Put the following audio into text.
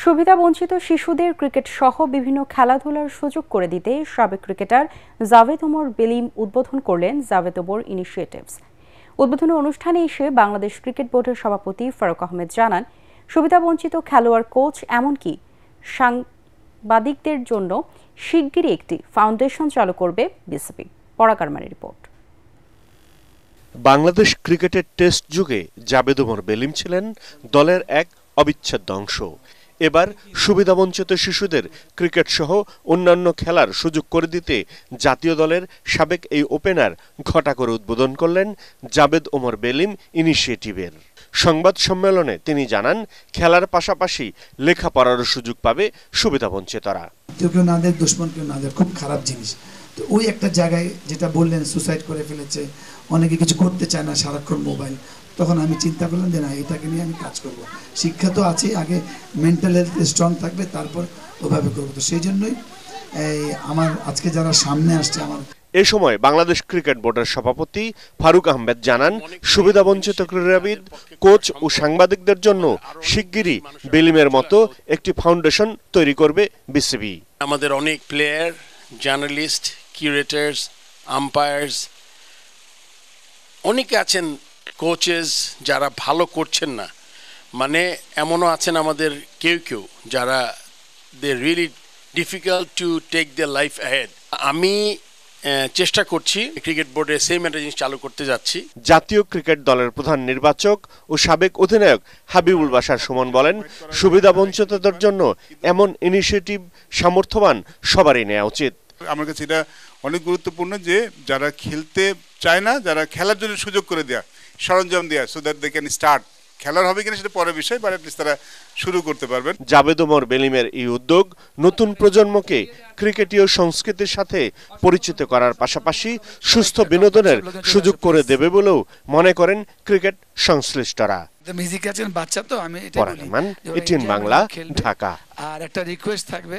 সুবিধাবঞ্চিত শিশুদের ক্রিকেট সহ বিভিন্ন খেলাধুলার সুযোগ করে দিতে সাবেক ক্রিকেটার জাভেদ ওমর বেলিম উদ্বোধন করলেন জাভেদ ওমর ইনিশিয়েটিভস। উদ্বোধনী অনুষ্ঠানে এসে বাংলাদেশ ক্রিকেট বোর্ডের সভাপতি ফারুক আহমেদ জানান, সুবিধাবঞ্চিত খেলোয়াড়, কোচ এমনকি সাংবাদিকদের জন্য শিগগিরই একটি ফাউন্ডেশন চালু করবে বিসিবি। পরাকারমানের রিপোর্ট। বাংলাদেশ ক্রিকেটের টেস্ট যুগে জাভেদ ওমর বেলিম ছিলেন দলের এক অবিচ্ছেদ্য অংশ। এবার সুবিধাবঞ্চিত শিশুদের ক্রিকেট সহ অন্যান্য খেলার সুযোগ করে দিতে জাতীয় দলের সাবেক এই ওপেনার ঘটা করে উদ্বোধন করলেন জাভেদ ওমর বেলিম ইনিশিয়েটিভের। সংবাদ সম্মেলনে তিনি জানান, খেলার পাশাপাশি লেখাপড়ারও সুযোগ পাবে সুবিধাবঞ্চিতরা। কেউ না দেয়, দুশ্মন কেউ না দেয়, খুব খারাপ জিনিস। তো ওই একটা জায়গায় যেটা বললেন, সুসাইড করে ফেলেছে, অনেকে কিছু করতে চায় না, সারাক্ষণ মোবাইল। তখন আমি চিন্তা করলাম যে না, এটাকে নিয়ে আমি কাজ করব। শিক্ষা তো আছে, আগে মেন্টাল হেলথ স্ট্রং থাকবে, তারপর ওভাবে করবো। তো সেই জন্যই আমার আজকে যারা সামনে আসছে আমার। এ সময় বাংলাদেশ ক্রিকেট বোর্ডের সভাপতি ফারুক আহমেদ জানান, সুবিধাবঞ্চিত ক্রীড়াবিদ, কোচ ও সাংবাদিকদের জন্য শিগগিরই বেলিমের মতো একটি ফাউন্ডেশন তৈরি করবে বিসিবি। আমাদের অনেক প্লেয়ার, জার্নালিস্ট, কিউরেটার্স, আম্পায়ার্স অনেকে আছেন, কোচেস যারা ভালো করছেন না, মানে এমনও আছেন আমাদের কেউ যারা they really difficult to take the life ahead. আমি চেষ্টা করছি ক্রিকেট বোর্ডে সেম একটা জিনিস চালু করতে যাচ্ছি। জাতীয় ক্রিকেট দলের প্রধান নির্বাচক ও সাবেক অধিনায়ক হাবিবুল বাশার সুমন বলেন, সুবিধাবঞ্চিতদের জন্য এমন ইনিশিয়েটিভ সামর্থ্যবান সবারই নেওয়া উচিত। আমার কাছে এটা অনেক গুরুত্বপূর্ণ যে যারা খেলতে চায় না, যারা খেলার জন্য সুযোগ করে দেয়া, সরঞ্জাম দেয়া, so that they can start. খেলার হবে কিনা সেটা পরের বিষয়, বাট অ্যাটলিস্ট তারা শুরু করতে পারবেন। জাভেদ ওমর বেলিমের এই উদ্যোগ নতুন প্রজন্মকে ক্রিকেটীয় সংস্কৃতির সাথে পরিচিত করার পাশাপাশি সুস্থ বিনোদনের সুযোগ করে দেবে বলেও মনে করেন ক্রিকেট সংশ্লিষ্টরা। মিউজিক আছেন বাচ্চা, তো আমি এটিএন বাংলা, ঢাকা। আর একটা রিকোয়েস্ট থাকবে।